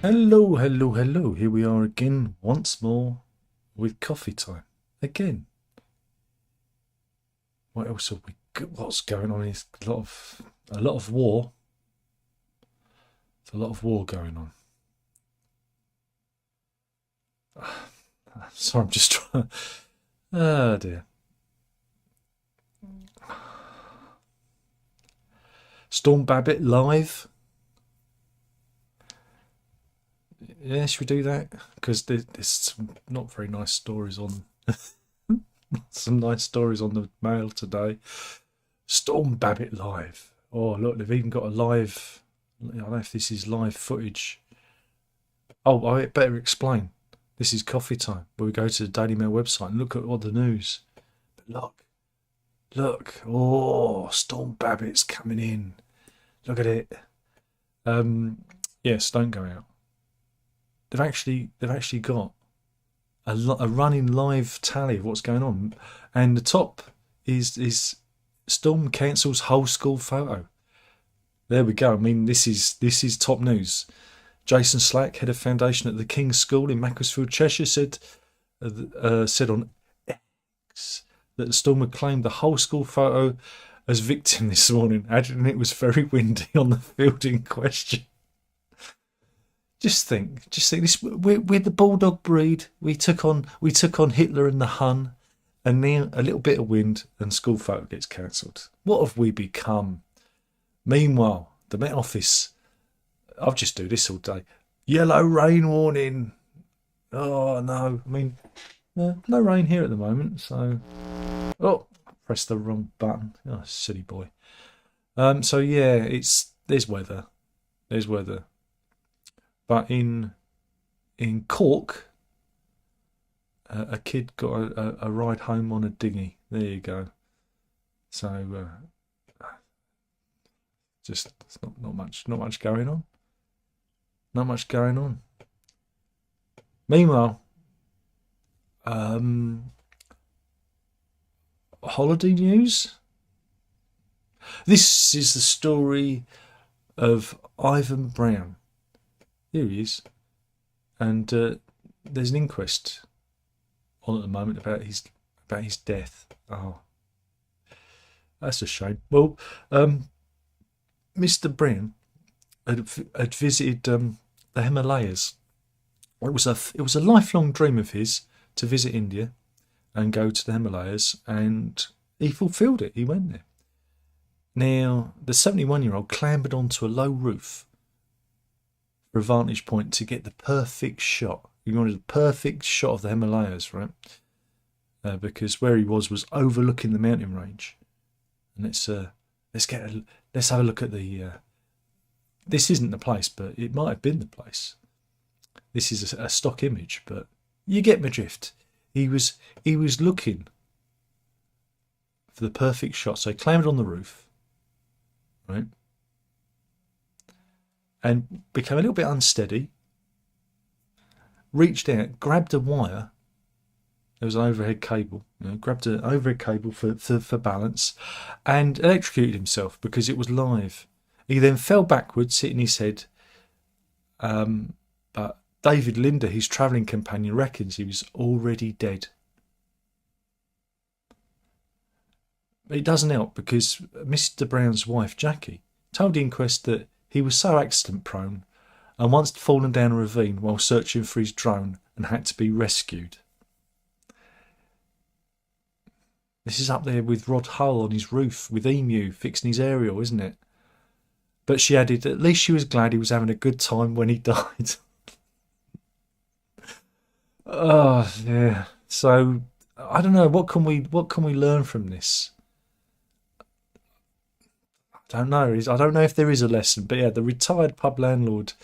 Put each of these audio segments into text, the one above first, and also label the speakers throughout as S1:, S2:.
S1: Hello, hello, hello. Here we are again, once more, with coffee time. Again. What else have we got? What's going on? Is a lot of war. There's a lot of war going on. Sorry, I'm just trying. Oh dear. Storm Babbitt live. Yeah, should we do that? Because there's some not very nice stories on. Some nice stories on the mail today. Storm Babbitt live. Oh, look, they've even got a live. I don't know if this is live footage. Oh, I better explain. This is coffee time, where we go to the Daily Mail website and look at all the news. But look. Oh, Storm Babbitt's coming in. Look at it. Yes, don't go out. They've actually got a running live tally of what's going on, and the top is Storm cancels whole school photo. There we go. I mean, this is top news. Jason Slack, head of foundation at the King's School in Macclesfield, Cheshire, said on X that the storm had claimed the whole school photo as victim this morning, adding it was very windy on the field in question. Just think this. We're the bulldog breed. We took on Hitler and the Hun, and now a little bit of wind and school photo gets cancelled. What have we become? Meanwhile, the Met Office. I'll just do this all day. Yellow rain warning. Oh no! I mean, no rain here at the moment. So, oh, I pressed the wrong button. Oh, silly boy. So yeah, there's weather. There's weather. But in Cork, a kid got a ride home on a dinghy. There you go. So just it's not much going on. Not much going on. Meanwhile, holiday news. This is the story of Ivan Brown. Here he is, and there's an inquest on at the moment about his death. Oh, that's a shame. Well, Mr. Brown had visited the Himalayas. It was a lifelong dream of his to visit India and go to the Himalayas, and he fulfilled it. He went there. Now, the 71-year-old clambered onto a low roof for a vantage point to get the perfect shot. He wanted a perfect shot of the Himalayas, right? Because where he was overlooking the mountain range. And let's have a look at the. This isn't the place, but it might have been the place. This is a stock image, but you get my drift. He was looking for the perfect shot, so he clambered on the roof, right? And became a little bit unsteady, reached out, grabbed a wire. There was an overhead cable, grabbed an overhead cable for balance, and electrocuted himself because it was live. He then fell backwards, hitting his head. But David Linder, his travelling companion, reckons he was already dead. But it doesn't help because Mr. Brown's wife, Jackie, told the inquest that he was so accident prone and once fallen down a ravine while searching for his drone and had to be rescued. This is up there with Rod Hull on his roof with Emu fixing his aerial, isn't it? But she added at least she was glad he was having a good time when he died. Oh yeah. So I don't know, what can we learn from this? I don't know if there is a lesson, but yeah, the retired pub landlord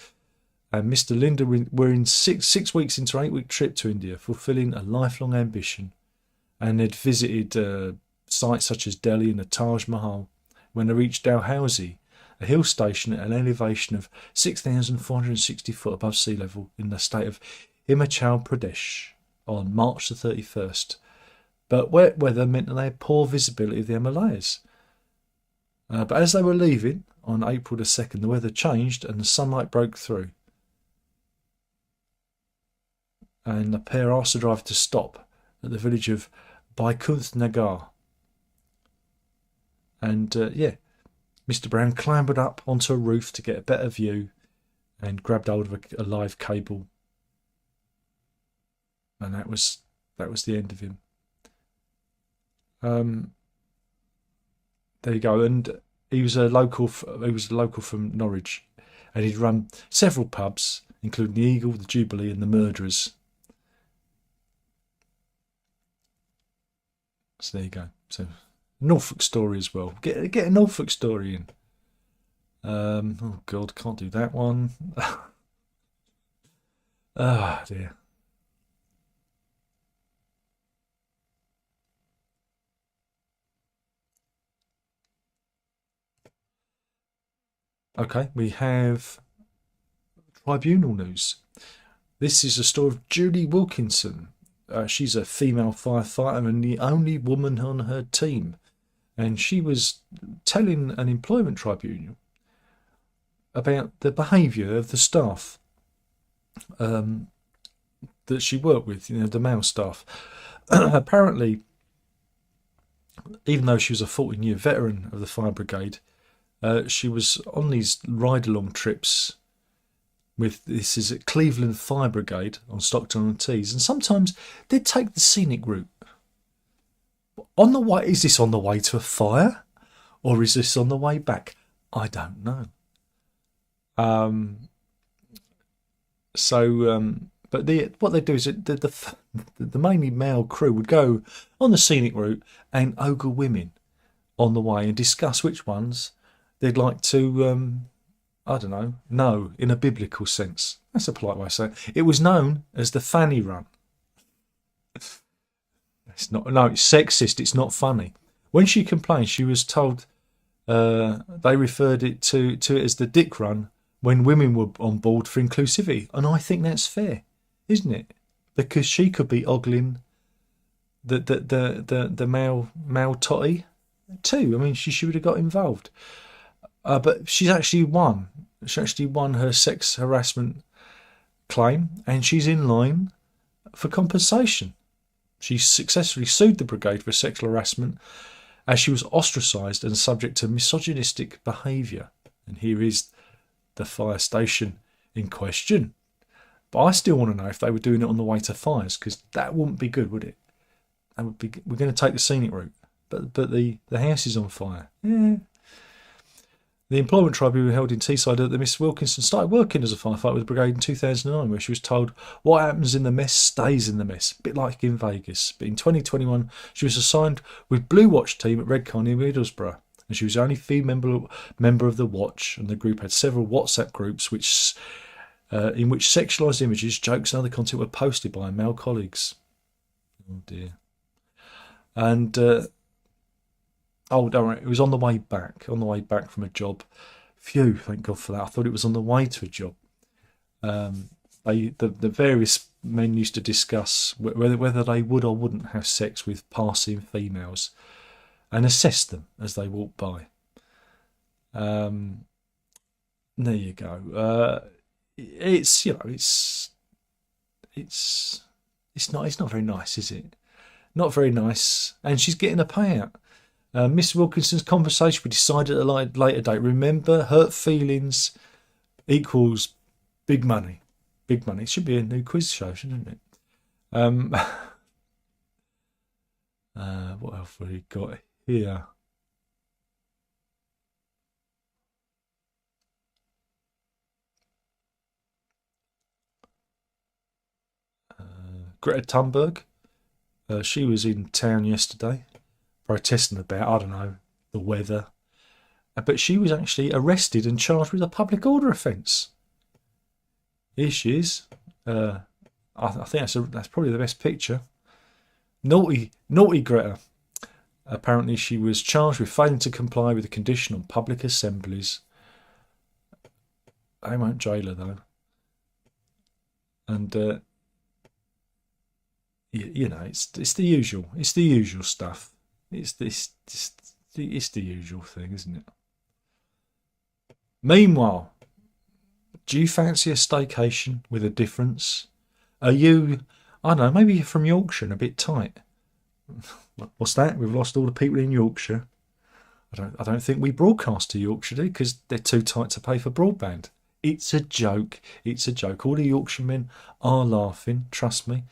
S1: and Mr. Linder were in six weeks into an 8-week trip to India, fulfilling a lifelong ambition, and had visited sites such as Delhi and the Taj Mahal when they reached Dalhousie, a hill station at an elevation of 6,460 foot above sea level in the state of Himachal Pradesh on March the 31st. But wet weather meant that they had poor visibility of the Himalayas. But as they were leaving on April the 2nd, the weather changed and the sunlight broke through. and the pair asked the driver to stop at the village of Baikunth Nagar. And Mr. Brown clambered up onto a roof to get a better view and grabbed hold of a live cable. And that was the end of him. There you go. And he was a local from Norwich, and he'd run several pubs, including the Eagle, the Jubilee, and the Murderers. So there you go. So Norfolk story as well. Get a Norfolk story in. Oh God, can't do that one. Ah, dear. Okay, we have tribunal news. This is a story of Julie Wilkinson. She's a female firefighter and the only woman on her team. And she was telling an employment tribunal about the behaviour of the staff that she worked with, the male staff. Apparently, even though she was a 14-year veteran of the fire brigade, she was on these ride-along trips this is at Cleveland Fire Brigade on Stockton-on-Tees, and sometimes they'd take the scenic route. On the way, is this on the way to a fire, or is this on the way back? I don't know. But what they do is the mainly male crew would go on the scenic route and ogle women on the way and discuss which ones they'd like to, know in a biblical sense. That's a polite way of saying it. It was known as the fanny run. It's sexist. It's not funny. When she complained, she was told they referred to it as the dick run when women were on board for inclusivity, and I think that's fair, isn't it? Because she could be ogling the male totty too. I mean, she should have got involved. But she's actually won. She actually won her sex harassment claim, and she's in line for compensation. She successfully sued the brigade for sexual harassment as she was ostracised and subject to misogynistic behaviour. And here is the fire station in question. But I still want to know if they were doing it on the way to fires, because that wouldn't be good, would it? That would be. We're going to take the scenic route, but the house is on fire. Yeah. The employment tribunal held in Teesside that Miss Wilkinson started working as a firefighter with the brigade in 2009, where she was told what happens in the mess stays in the mess, a bit like in Vegas. But in 2021, she was assigned with Blue Watch team at Redcar near Middlesbrough, and she was the only female member of the watch, and the group had several WhatsApp groups in which sexualised images, jokes and other content were posted by male colleagues. Oh dear. And don't worry, it was on the way back from a job. Phew, thank God for that. I thought it was on the way to a job. The various men used to discuss whether they would or wouldn't have sex with passing females and assess them as they walked by. There you go. It's not very nice, is it? Not very nice. And she's getting a payout. Miss Wilkinson's conversation we decided at a later date. Remember, hurt feelings equals big money. Big money. It should be a new quiz show, shouldn't it? What else have we got here? Greta Thunberg. She was in town yesterday protesting about, I don't know, the weather. But she was actually arrested and charged with a public order offence. Here she is. I think that's probably the best picture. Naughty Greta. Apparently she was charged with failing to comply with the condition on public assemblies. They won't jail her though. And it's the usual. It's the usual stuff. It's the usual thing, isn't it? Meanwhile, do you fancy a staycation with a difference? Are you, I don't know, maybe you're from Yorkshire and a bit tight. What's that? We've lost all the people in Yorkshire. I don't think we broadcast to Yorkshire, do, because they're too tight to pay for broadband. It's a joke. It's a joke. All the Yorkshiremen are laughing. Trust me.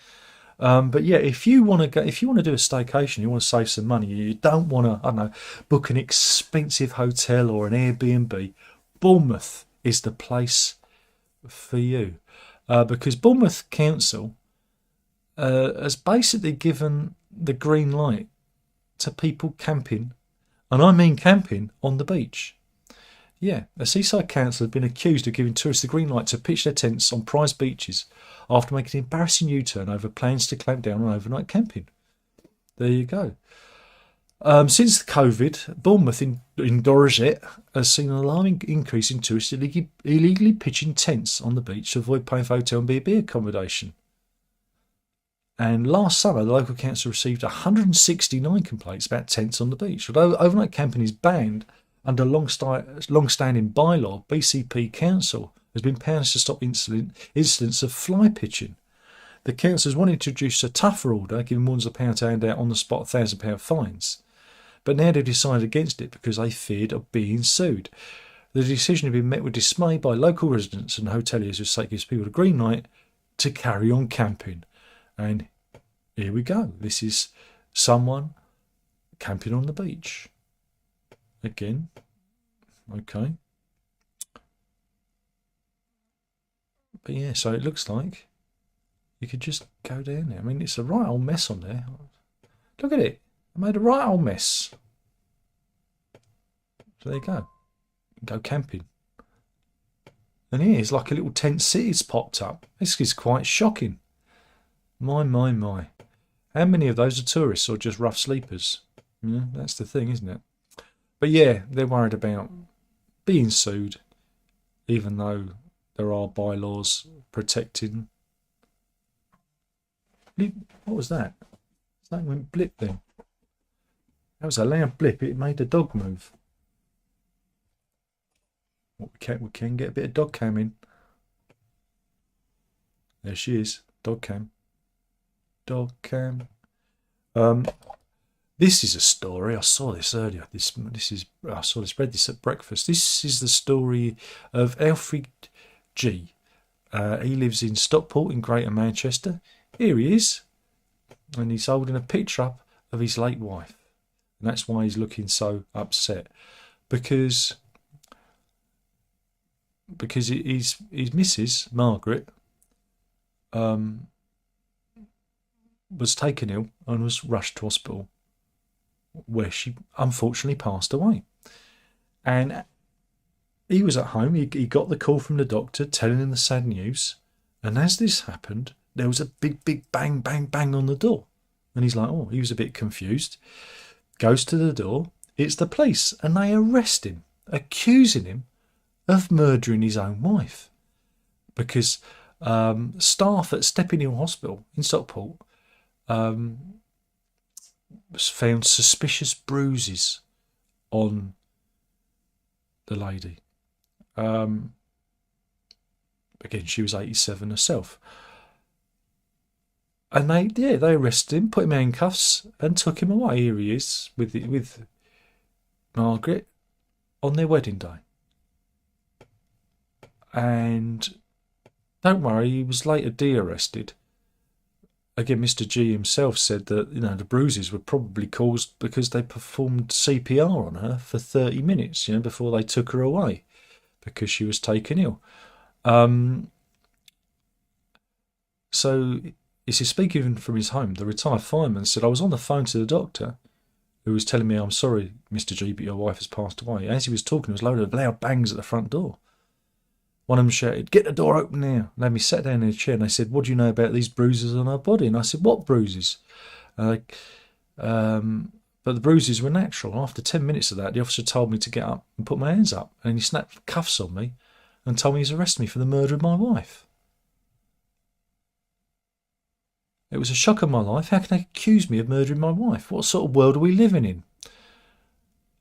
S1: But yeah, if you want to go, if you want to do a staycation, you want to save some money, you don't want to, I don't know, book an expensive hotel or an Airbnb, Bournemouth is the place for you, because Bournemouth Council has basically given the green light to people camping, and I mean camping on the beach. Yeah, a seaside council has been accused of giving tourists the green light to pitch their tents on prized beaches after making an embarrassing U-turn over plans to clamp down on overnight camping. There you go. Since COVID, Bournemouth in Dorset has seen an alarming increase in tourists illegally pitching tents on the beach to avoid paying for hotel and B&B accommodation. And last summer, the local council received 169 complaints about tents on the beach. Although overnight camping is banned under long-standing bylaw, BCP Council has been powerless to stop incidents of fly pitching. The council has wanted to introduce a tougher order, giving warnings of £1 to hand out on the spot £1,000 fines. But now they've decided against it because they feared of being sued. The decision has been met with dismay by local residents and hoteliers, who say it gives people the green light to carry on camping. And here we go. This is someone camping on the beach. Again, okay. But yeah, so it looks like you could just go down there. I mean, it's a right old mess on there. Look at it. I made a right old mess. So there you go. Go camping. And here's like a little tent city's popped up. This is quite shocking. My. How many of those are tourists or just rough sleepers? Yeah, that's the thing, isn't it? But yeah, they're worried about being sued, even though there are bylaws protecting. What was that? That went blip then. That was a loud blip. It made the dog move. We can get a bit of dog cam in. There she is. Dog cam. Dog cam. This is a story. I saw this earlier. I read this at breakfast. This is the story of Alfred G. He lives in Stockport in Greater Manchester. Here he is, and he's holding a picture up of his late wife, and that's why he's looking so upset, because his missus Margaret was taken ill and was rushed to hospital, where she unfortunately passed away. And he was at home. He got the call from the doctor telling him the sad news. And as this happened, there was a big bang, bang, bang on the door. And he's like, oh, he was a bit confused. Goes to the door. It's the police. And they arrest him, accusing him of murdering his own wife. Because staff at Stepping Hill Hospital in Stockport found suspicious bruises on the lady. Again, she was 87 herself. And they arrested him, put him in handcuffs, and took him away. Here he is with Margaret on their wedding day. And don't worry, he was later de-arrested. Again, Mr. G himself said that the bruises were probably caused because they performed CPR on her for 30 minutes, before they took her away, because she was taken ill. So, this is speaking from his home. The retired fireman said, I was on the phone to the doctor, who was telling me, I'm sorry, Mr. G, but your wife has passed away. As he was talking, there was a load of loud bangs at the front door. One of them shouted, get the door open now. And then we sat down in a chair and they said, what do you know about these bruises on her body? And I said, what bruises? But the bruises were natural. After 10 minutes of that, the officer told me to get up and put my hands up. And he snapped cuffs on me and told me he's arrested me for the murder of my wife. It was a shock of my life. How can they accuse me of murdering my wife? What sort of world are we living in?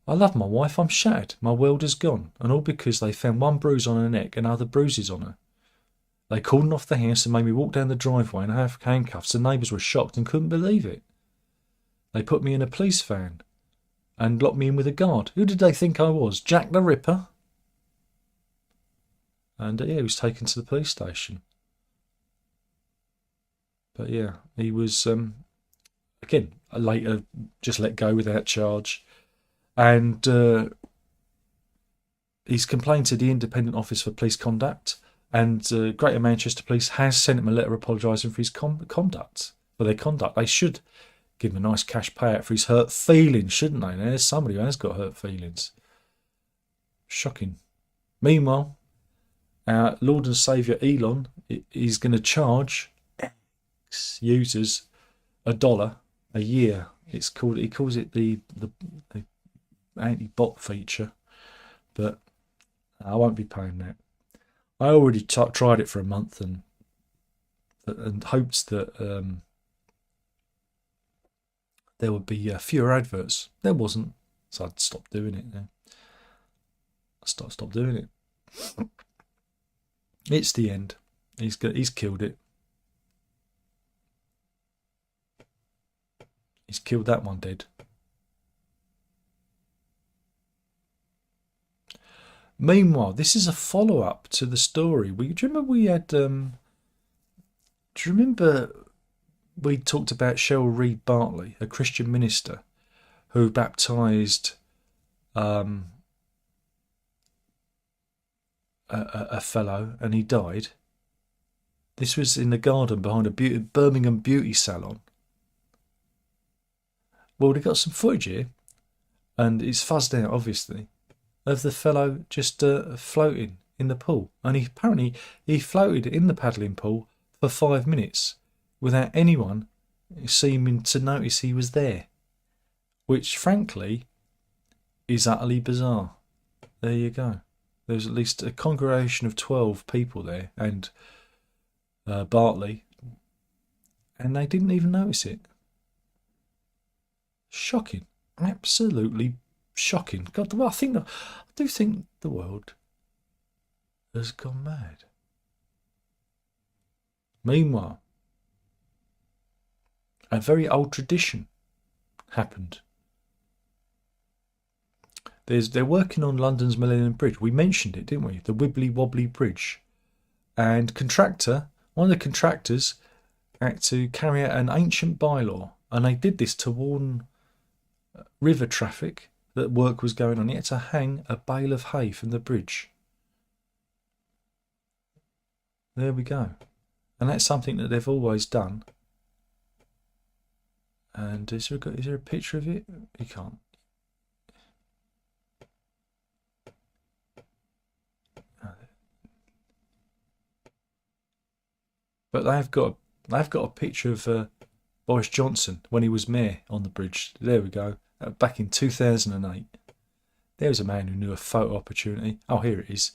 S1: I love my wife, I'm shattered, my world is gone, and all because they found one bruise on her neck and other bruises on her. They cordoned off the house and made me walk down the driveway and have handcuffs. The neighbours were shocked and couldn't believe it. They put me in a police van and locked me in with a guard. Who did they think I was? Jack the Ripper? And yeah, he was taken to the police station. But yeah, he was, again, later just let go without charge. And he's complained to the Independent Office for Police Conduct. And Greater Manchester Police has sent him a letter apologising for his conduct. For their conduct. They should give him a nice cash payout for his hurt feelings, shouldn't they? Now, there's somebody who has got hurt feelings. Shocking. Meanwhile, our Lord and Saviour Elon is going to charge users $1 a year. He calls it the anti-bot feature, but I won't be paying that. I already tried it for a month and hoped that there would be fewer adverts. There wasn't, so I'd stop doing it now. Stop doing it. It's the end. He's killed it. He's killed that one dead. Meanwhile, this is a follow-up to the story. Do you remember we had... do you remember we talked about Cheryl Reed Bartley, a Christian minister, who baptised a fellow and he died? This was in the garden behind a Birmingham beauty salon. Well, they got some footage here, and it's fuzzed out, obviously, of the fellow just floating in the pool. And apparently he floated in the paddling pool for 5 minutes without anyone seeming to notice he was there, which, frankly, is utterly bizarre. There you go. There's at least a congregation of 12 people there, and Bartley, and they didn't even notice it. Shocking. Absolutely shocking. God, I do think the world has gone mad. Meanwhile, a very old tradition happened. They're working on London's Millennium Bridge. We mentioned it, didn't we? The Wibbly Wobbly Bridge. And one of the contractors had to carry out an ancient bylaw, and they did this to warn river traffic that work was going on. He had to hang a bale of hay from the bridge. There we go. And that's something that they've always done. And is there a picture of it? You can't. But they've got a picture of Boris Johnson when he was mayor on the bridge. There we go. Back in 2008. There's a man who knew a photo opportunity. Oh, here it is.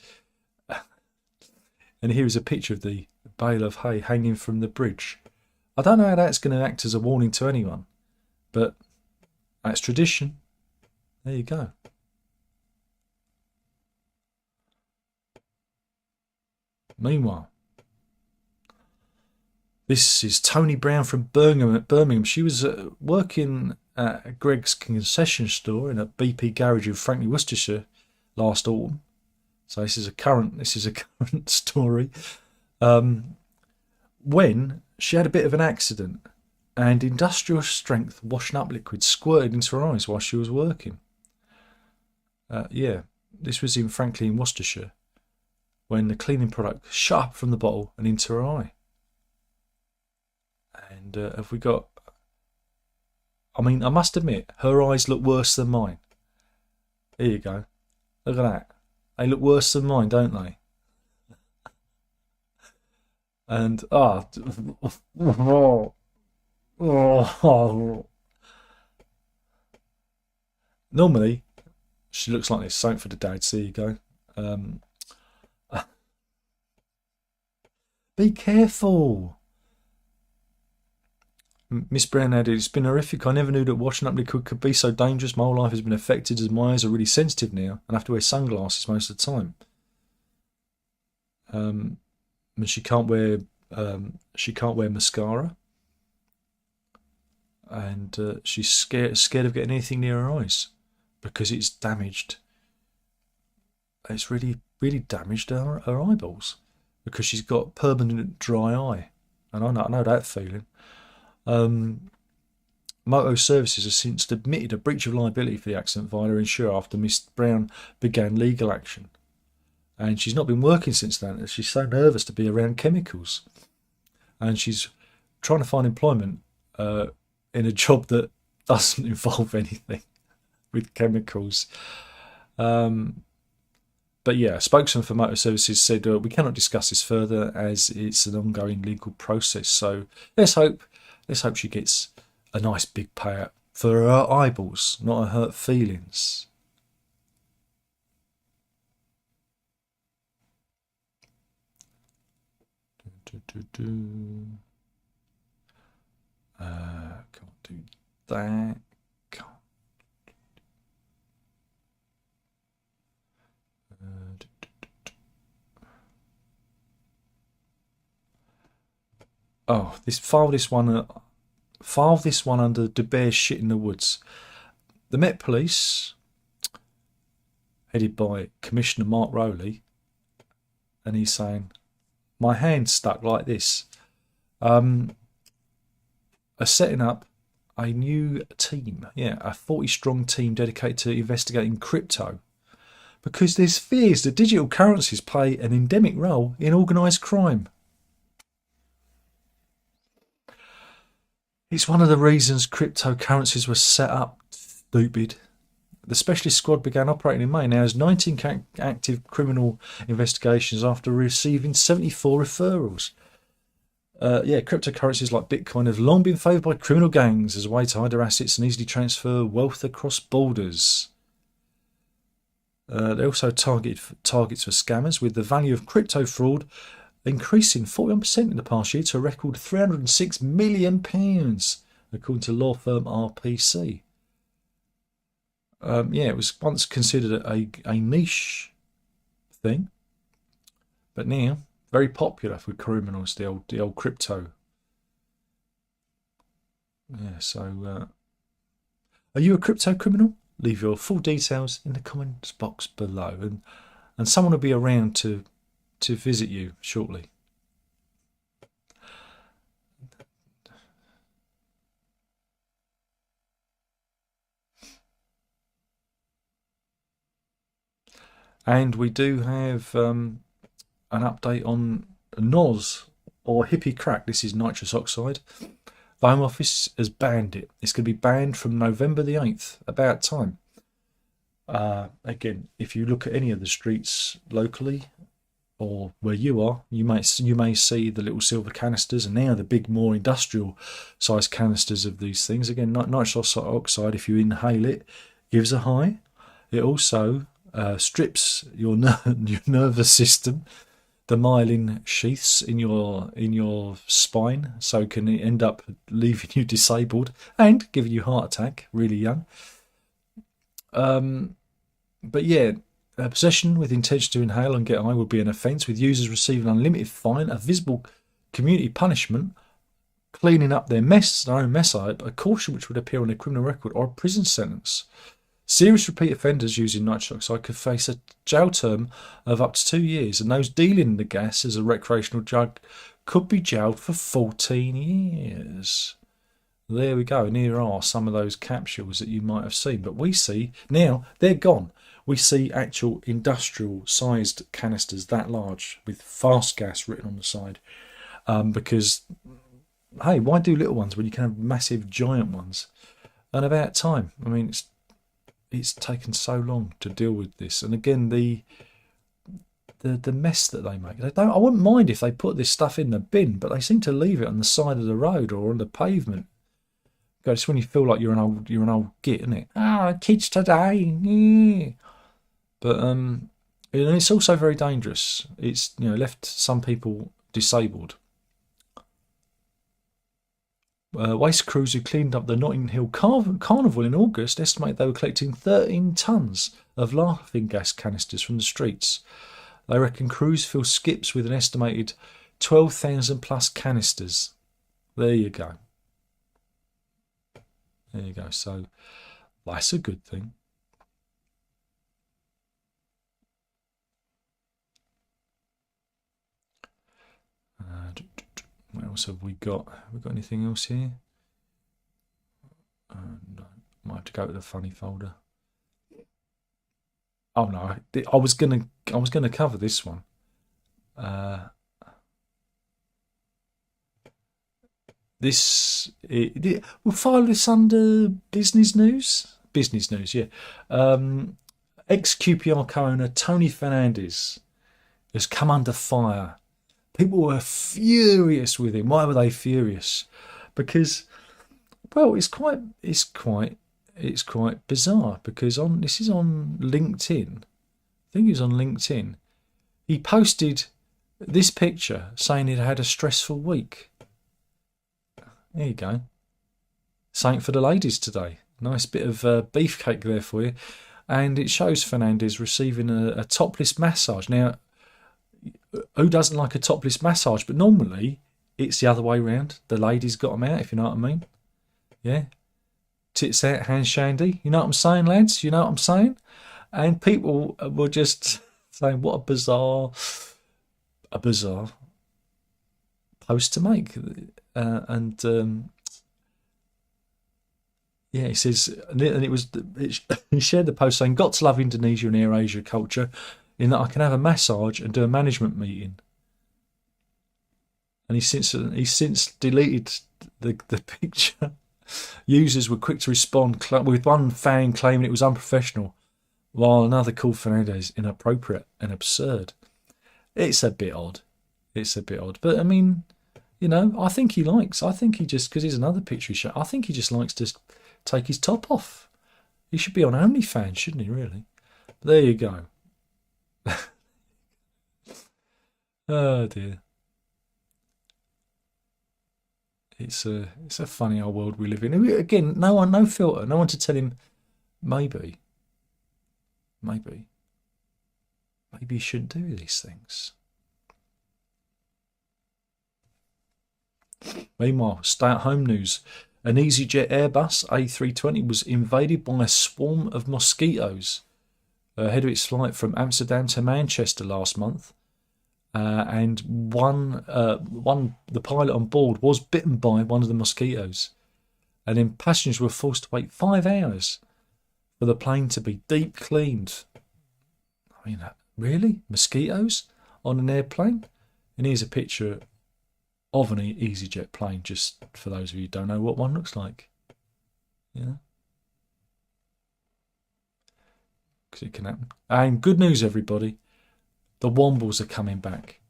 S1: And here is a picture of the bale of hay hanging from the bridge. I don't know how that's going to act as a warning to anyone, but that's tradition. There you go. Meanwhile, this is Tony Brown from Birmingham. She was working at Greg's concession store in a BP garage in Franklin, Worcestershire last autumn. So this is a current story. When she had a bit of an accident and industrial strength washing up liquid squirted into her eyes while she was working. This was in Franklin, Worcestershire, when the cleaning product shot up from the bottle and into her eye. And have we got... I mean, I must admit, her eyes look worse than mine. Here you go. Look at that. They look worse than mine, don't they? And, normally, she looks like this. Something for the dads. There you go. Be careful. Miss Brown added, "It's been horrific. I never knew that washing up liquid could be so dangerous. My whole life has been affected as my eyes are really sensitive now and I have to wear sunglasses most of the time." and she can't wear mascara, and she's scared of getting anything near her eyes because it's damaged. It's really damaged her eyeballs because she's got permanent dry eye, and I know that feeling. Moto Services has since admitted a breach of liability for the accident via her insurer after Miss Brown began legal action. And she's not been working since then, as she's so nervous to be around chemicals. And she's trying to find employment in a job that doesn't involve anything with chemicals. But yeah, a spokesman for Motor Services said, we cannot discuss this further as it's an ongoing legal process. So let's hope she gets a nice big payout for her eyeballs, not her hurt feelings. Can't do that. Oh, file this one under De Bear's shit in the woods. The Met Police, headed by Commissioner Mark Rowley, and he's saying, my hand's stuck like this, are setting up a new team, a 40-strong team dedicated to investigating crypto, because there's fears that digital currencies play an endemic role in organised crime. It's one of the reasons cryptocurrencies were set up, stupid. The specialist squad began operating in May. Now has 19 active criminal investigations after receiving 74 referrals. Cryptocurrencies like Bitcoin have long been favoured by criminal gangs as a way to hide their assets and easily transfer wealth across borders. They also targets for scammers, with the value of crypto fraud increasing 41% in the past year to a record £306 million, according to law firm RPC. It was once considered a niche thing, but now very popular for criminals, the old crypto. So are you a crypto criminal? Leave your full details in the comments box below, and someone will be around to visit you shortly. And we do have an update on NOS, or hippie crack. This is nitrous oxide. The Home Office has banned it. It's going to be banned from November the 8th. About time. Again, if you look at any of the streets locally, or where you are, you may see the little silver canisters, and now the big, more industrial sized canisters of these things. Again, nitrous oxide, if you inhale it, gives a high. It also strips your nervous system, the myelin sheaths in your spine, so it can end up leaving you disabled and giving you heart attack really young. But yeah, possession with intention to inhale and get high would be an offence, with users receiving an unlimited fine, a visible community punishment, cleaning up their own mess, a caution which would appear on a criminal record, or a prison sentence. Serious repeat offenders using nitrous oxide could face a jail term of up to 2 years, and those dealing the gas as a recreational drug could be jailed for 14 years. There we go, and here are some of those capsules that you might have seen. But we see, now, they're gone. We see actual industrial-sized canisters that large with fast gas written on the side. Because, hey, why do little ones when you can have massive, giant ones? And about time. I mean, it's taken so long to deal with this. And again, the mess that they make. I wouldn't mind if they put this stuff in the bin, but they seem to leave it on the side of the road or on the pavement. It's when you feel like you're an old git, isn't it? Kids today. Yeah. But it's also very dangerous. It's left some people disabled. Waste crews who cleaned up the Notting Hill Carnival in August estimate they were collecting 13 tonnes of laughing gas canisters from the streets. They reckon crews fill skips with an estimated 12,000 plus canisters. There you go. There you go. So that's a good thing. What else have we got? Have we got anything else here? No. Might have to go to the funny folder. Oh no, I was gonna cover this one. We'll file this under business news. Business news, yeah. Ex-QPR co-owner Tony Fernandes has come under fire. People were furious with him. Why were they furious? Because, well, it's quite bizarre. Because this is on LinkedIn. I think it was on LinkedIn. He posted this picture saying he'd had a stressful week. There you go. Something for the ladies today. Nice bit of beefcake there for you. And it shows Fernandes receiving a topless massage. Now, who doesn't like a topless massage? But normally, it's the other way round. The ladies got them out, if you know what I mean. Yeah. Tits out, hands shandy. You know what I'm saying, lads? You know what I'm saying? And people were just saying, what a bizarre post to make. Yeah, he says, and he shared the post saying, got to love Indonesia and AirAsia culture in that I can have a massage and do a management meeting. And he's since deleted the picture. Users were quick to respond, with one fan claiming it was unprofessional, while another called Fernandes inappropriate and absurd. It's a bit odd. But I mean, you know, I think he just, because here's another picture he showed, I think he just likes to take his top off. He should be on OnlyFans, shouldn't he, really? But there you go. Oh dear. It's a funny old world we live in. Again, no filter, no one to tell him maybe you shouldn't do these things. Meanwhile, stay-at-home news. An EasyJet Airbus A320 was invaded by a swarm of mosquitoes ahead of its flight from Amsterdam to Manchester last month. And the pilot on board was bitten by one of the mosquitoes. And then passengers were forced to wait 5 hours for the plane to be deep cleaned. I mean, really? Mosquitoes on an airplane? And here's a picture of an EasyJet plane, just for those of you who don't know what one looks like. Yeah. Because it can happen. And good news, everybody. The Wombles are coming back.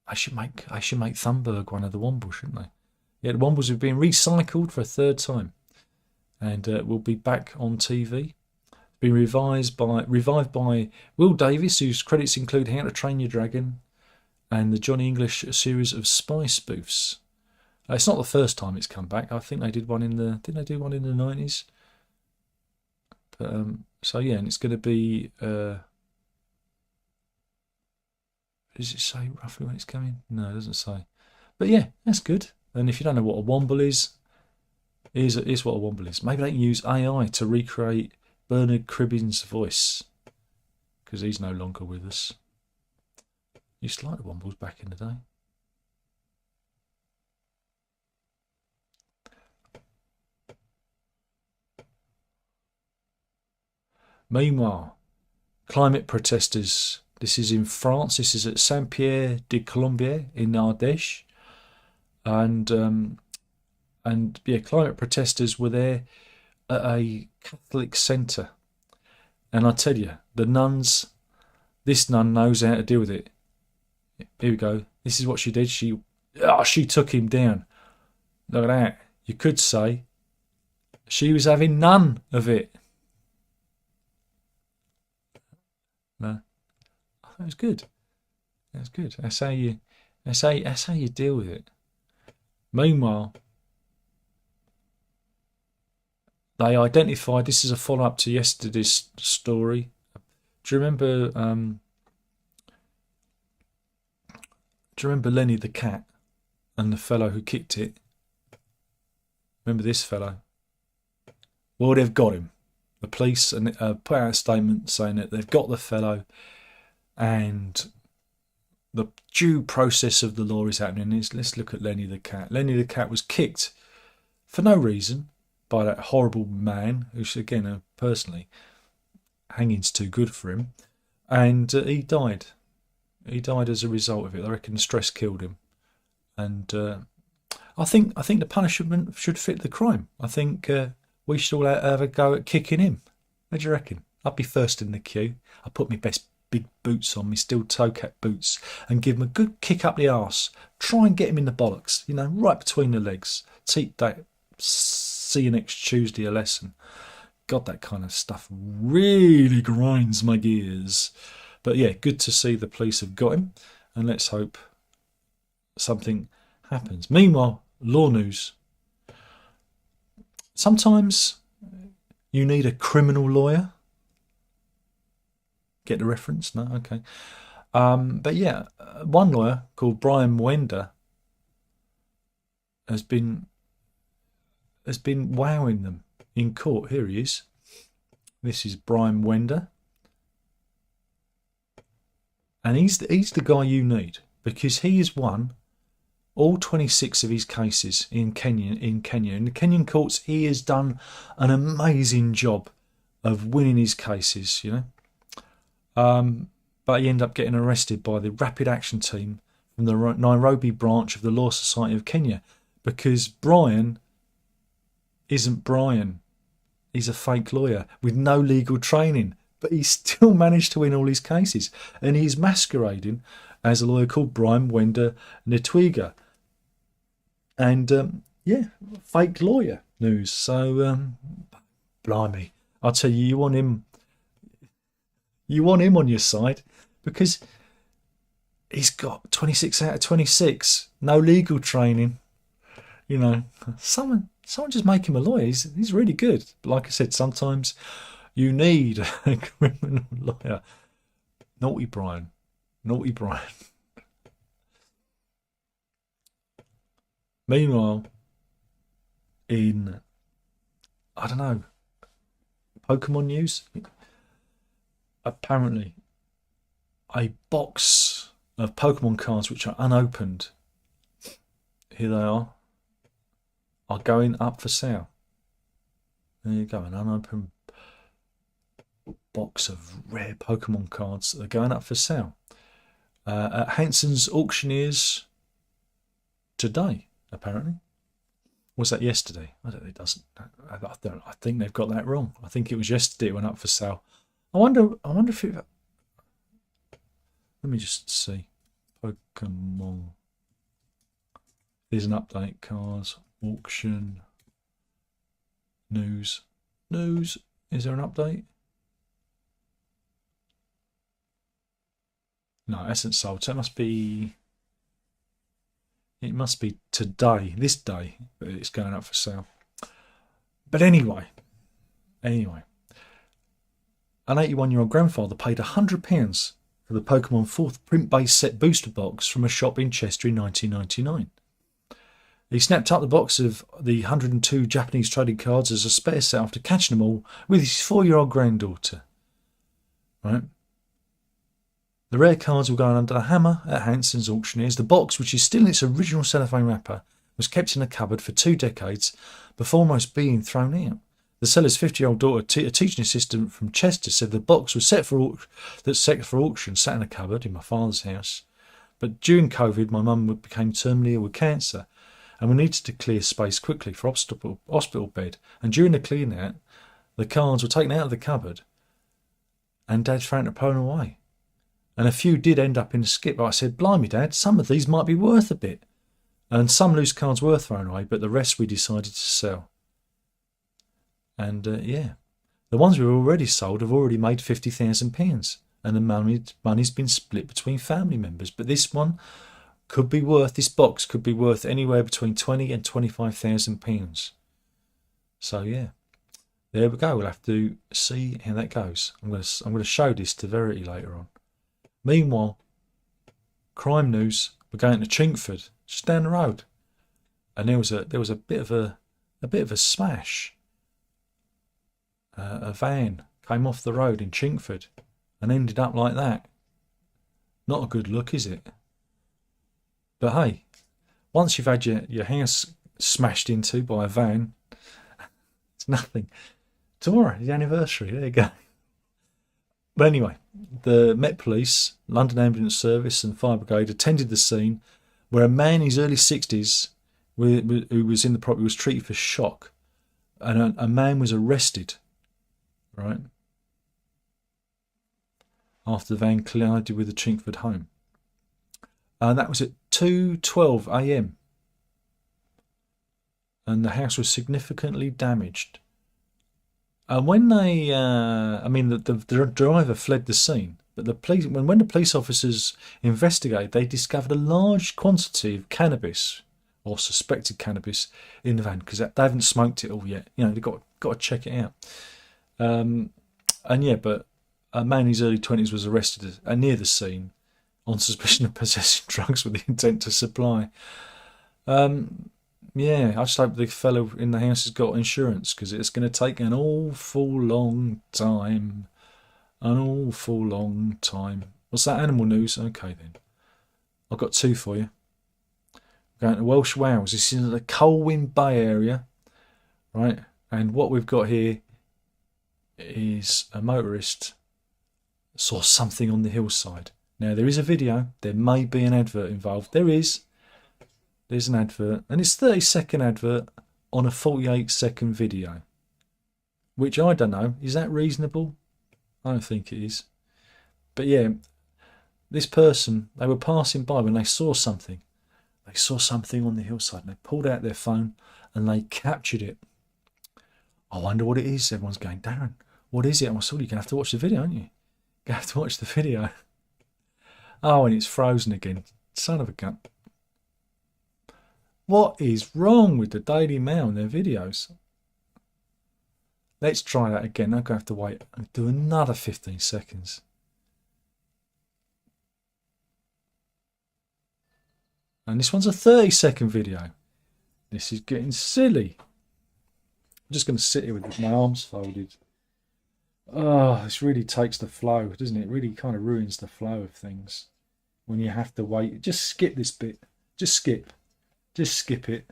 S1: I should make Thunberg one of the Wombles, shouldn't I? Yeah, the Wombles have been recycled for a third time. And will be back on TV. Been revived by Will Davis, whose credits include How to Train Your Dragon and the Johnny English series of spy spoofs. It's not the first time it's come back. I think they did one in the 90s? But so yeah, and it's going to be. Does it say roughly when it's coming? No, it doesn't say. But yeah, that's good. And if you don't know what a Womble is, here's what a Womble is. Maybe they can use AI to recreate Bernard Cribbin's voice, because he's no longer with us. Used to like the Wombles back in the day. Meanwhile, climate protesters. This is in France. This is at Saint-Pierre-de-Colombier in Ardèche, and yeah, climate protesters were there at a Catholic centre, and I tell you, the nuns. This nun knows how to deal with it. Here we go. This is what she did. She took him down. Look at that. You could say she was having none of it. No, that was good. That's good. That's how you deal with it. Meanwhile, they identified. This is a follow-up to yesterday's story. Do you remember? Do you remember Lenny the cat and the fellow who kicked it? Remember this fellow? Well, they've got him. The police put out a statement saying that they've got the fellow, and the due process of the law is happening. Let's look at Lenny the cat. Lenny the cat was kicked for no reason by that horrible man, who's, again, personally, hanging's too good for him, and he died. He died as a result of it. I reckon stress killed him, and I think the punishment should fit the crime. I think we should all have a go at kicking him. What do you reckon? I'd be first in the queue. I'd put my best big boots on, my steel toe cap boots, and give him a good kick up the arse. Try and get him in the bollocks, right between the legs. Teach that, see you next Tuesday a lesson. God, that kind of stuff really grinds my gears. But yeah, good to see the police have got him, and let's hope something happens. Meanwhile, law news. Sometimes you need a criminal lawyer. Get the reference? No? Okay. But yeah, one lawyer called Brian Wender has been wowing them in court. Here he is. This is Brian Wender. And he's the guy you need, because he has won all 26 of his cases in Kenya. In the Kenyan courts, he has done an amazing job of winning his cases, But he ended up getting arrested by the Rapid Action Team from the Nairobi branch of the Law Society of Kenya, because Brian isn't Brian. He's a fake lawyer with no legal training, but he still managed to win all his cases. And he's masquerading as a lawyer called Brian Wender Ntwiga. And, fake lawyer news. So, blimey. I'll tell you, you want him on your side, because he's got 26 out of 26, no legal training. Someone just make him a lawyer. He's really good. But like I said, sometimes you need a criminal lawyer. Naughty Brian. Meanwhile, in, I don't know, Pokemon news, apparently a box of Pokemon cards which are unopened, here they are going up for sale. There you go, an unopened box of rare Pokemon cards that are going up for sale at Hanson's Auctioneers today, apparently. Was that yesterday? I don't. It doesn't. I think they've got that wrong. I think it was yesterday it went up for sale. I wonder if it. Let me just see. Pokemon. There's an update. Cards. Auction. News. Is there an update? No, it hasn't sold. So it must be. It must be today, this day, that it's going up for sale. But anyway, an 81-year-old grandfather paid £100 for the Pokemon 4th print-based set booster box from a shop in Chester in 1999. He snapped up the box of the 102 Japanese trading cards as a spare set after catching them all with his 4-year-old granddaughter. Right? The rare cards were going under a hammer at Hanson's Auctioneers. The box, which is still in its original cellophane wrapper, was kept in a cupboard for 2 decades before almost being thrown out. The seller's 50-year-old daughter, a teaching assistant from Chester, said the box was set for auction, sat in a cupboard in my father's house. But during COVID, my mum became terminally ill with cancer, and we needed to clear space quickly for hospital bed. And during the clean out, the cards were taken out of the cupboard, and Dad found it thrown away. And a few did end up in the skip. I said, blimey, Dad, some of these might be worth a bit. And some loose cards were thrown away, but the rest we decided to sell. And, the ones we've already sold have already made £50,000. And the money's been split between family members. But this one could be worth, this box could be worth anywhere between £20,000 and £25,000. So, yeah. There we go. We'll have to see how that goes. I'm going to show this to Verity later on. Meanwhile, crime news. We're going to Chingford, just down the road, and there was a bit of a smash. A van came off the road in Chingford and ended up like that. Not a good look, is it? But hey, once you've had your house smashed into by a van, it's nothing. Tomorrow is the anniversary. There you go. But anyway, the Met Police, London Ambulance Service and Fire Brigade attended the scene where a man in his early 60s who was in the property was treated for shock, and a man was arrested, right, after the van collided with the Chingford home. And that was at 2:12 a.m. and the house was significantly damaged. And when they, the driver fled the scene, but the police, when the police officers investigated, they discovered a large quantity of cannabis, or suspected cannabis, in the van, because they haven't smoked it all yet. You know, they've got to check it out. But a man in his early 20s was arrested near the scene on suspicion of possessing drugs with the intent to supply. I just hope the fellow in the house has got insurance, because it's going to take an awful long time. An awful long time. What's that, animal news? Okay then. I've got two for you. Going to Welsh Wales. This is in the Colwyn Bay area, right? And what we've got here is a motorist saw something on the hillside. Now, there is a video. There may be an advert involved. There's an advert, and it's a 30-second advert on a 48-second video, which I don't know. Is that reasonable? I don't think it is. But yeah, this person, they were passing by when they saw something. They saw something on the hillside, and they pulled out their phone and they captured it. I wonder what it is. Everyone's going, Darren, what is it? I said, you're going to have to watch the video, aren't you? You're going to have to watch the video. Oh, and it's frozen again. Son of a gun. What is wrong with the Daily Mail and their videos? Let's try that again. I'm going to have to wait and do another 15 seconds. And this one's a 30-second video. This is getting silly. I'm just going to sit here with my arms folded. Oh, this really takes the flow, doesn't it? It really kind of ruins the flow of things when you have to wait. Just skip this bit. Just skip. Just skip it.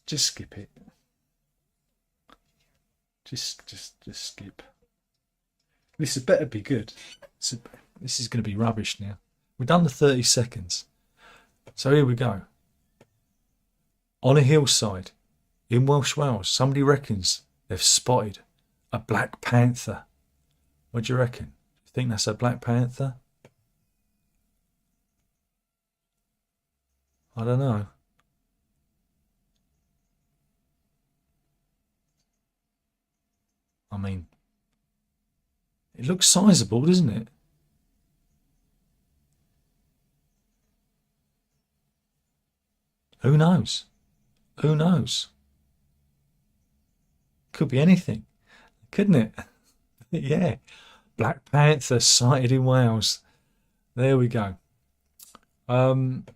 S1: Just skip it. Just skip. This had better be good. This is going to be rubbish now. We've done the 30 seconds. So here we go. On a hillside in Welsh Wales, somebody reckons they've spotted a black panther. What do you reckon? You think that's a black panther? I don't know. I mean, it looks sizable, doesn't it? Who knows? Who knows? Could be anything, couldn't it? Yeah. Black Panther sighted in Wales. There we go. And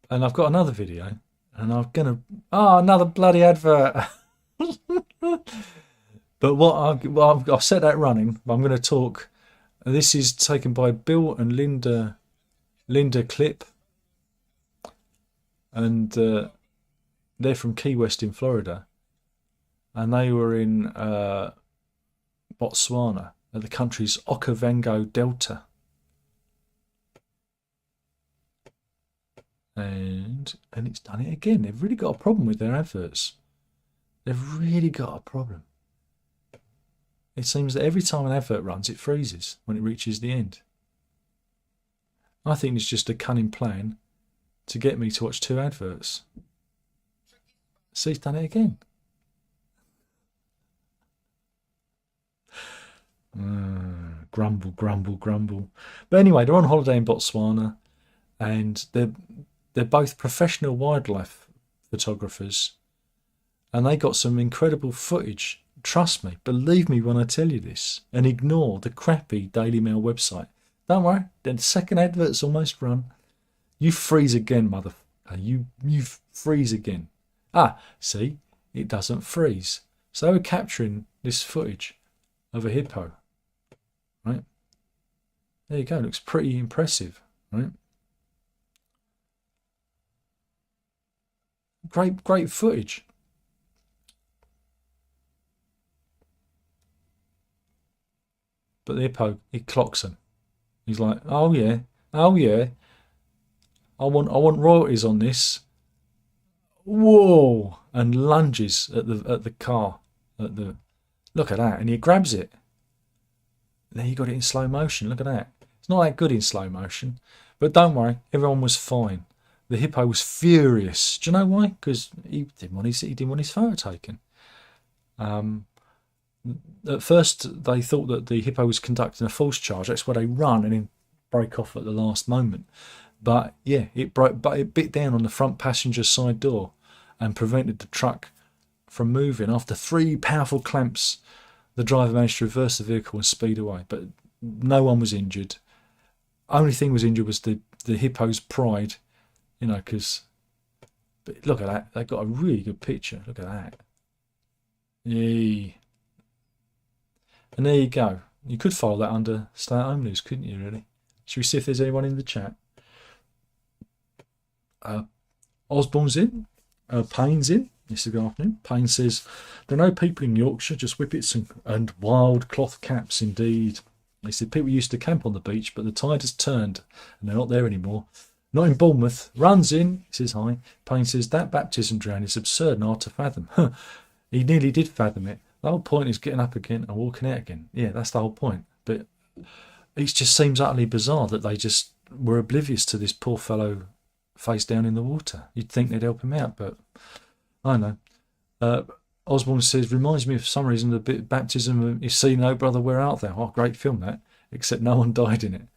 S1: I've got another video, and I'm gonna another bloody advert. But I've set that running. But I'm going to talk. This is taken by Bill and Linda Clip, and they're from Key West in Florida, and they were in Botswana at the country's Okavango Delta. And it's done it again. They've really got a problem with their adverts. They've really got a problem. It seems that every time an advert runs, it freezes when it reaches the end. I think it's just a cunning plan to get me to watch two adverts. See, it's done it again. Grumble, grumble, grumble. But anyway, they're on holiday in Botswana, and they're both professional wildlife photographers, and they got some incredible footage. Trust me, believe me when I tell you this, and ignore the crappy Daily Mail website. Don't worry, the second advert's almost run. You freeze again, mother. You freeze again. Ah, see, it doesn't freeze. So we're capturing this footage of a hippo, right? There you go. Looks pretty impressive, right? Great footage. But the hippo, he clocks him. He's like, oh yeah, I want royalties on this. Whoa! And lunges at the car. Look at that, and he grabs it. And then you got it in slow motion. Look at that. It's not that good in slow motion, but don't worry, everyone was fine. The hippo was furious. Do you know why? Because he didn't want his photo taken. At first, they thought that the hippo was conducting a false charge. That's why they run and then break off at the last moment. But yeah, it bit down on the front passenger side door and prevented the truck from moving. After 3 powerful clamps, the driver managed to reverse the vehicle and speed away. But no one was injured. Only thing was injured was the hippo's pride, you know. Because look at that, they got a really good picture. Look at that. Yay. And there you go. You could file that under stay-at-home news, couldn't you, really? Should we see if there's anyone in the chat? Osborne's in. Payne's in. Yes, good afternoon. Payne says, there are no people in Yorkshire, just whippets and wild cloth caps, indeed. He said, people used to camp on the beach, but the tide has turned and they're not there anymore. Not in Bournemouth. Runs in. He says, hi. Payne says, that baptism drown is absurd and hard to fathom. He nearly did fathom it. The whole point is getting up again and walking out again. Yeah, that's the whole point. But it just seems utterly bizarre that they just were oblivious to this poor fellow face down in the water. You'd think they'd help him out, but I don't know. Osborne says, reminds me of some reason the bit baptism of You See No Brother Where Art Thou? Oh, great film that, except no one died in it.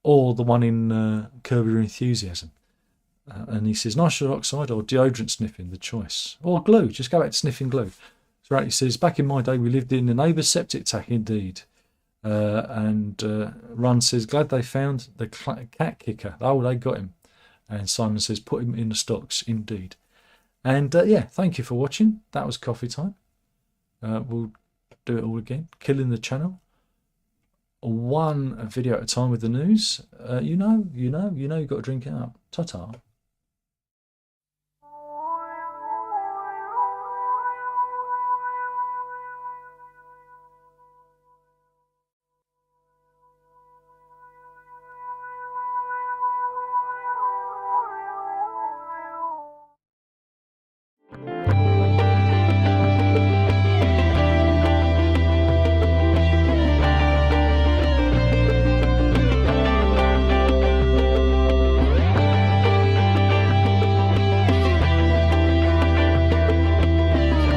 S1: Or the one in Curb Your Enthusiasm. And he says, nitrogen oxide or deodorant sniffing, the choice. Or glue, just go back to sniffing glue. So right, he says, back in my day we lived in the neighbour's septic tank, indeed. And Run says, glad they found the cat kicker. Oh, they got him. And Simon says, put him in the stocks, indeed. And yeah, thank you for watching. That was coffee time. We'll do it all again. Killing the channel. One video at a time with the news. You know, you've got to drink it up. Ta-ta.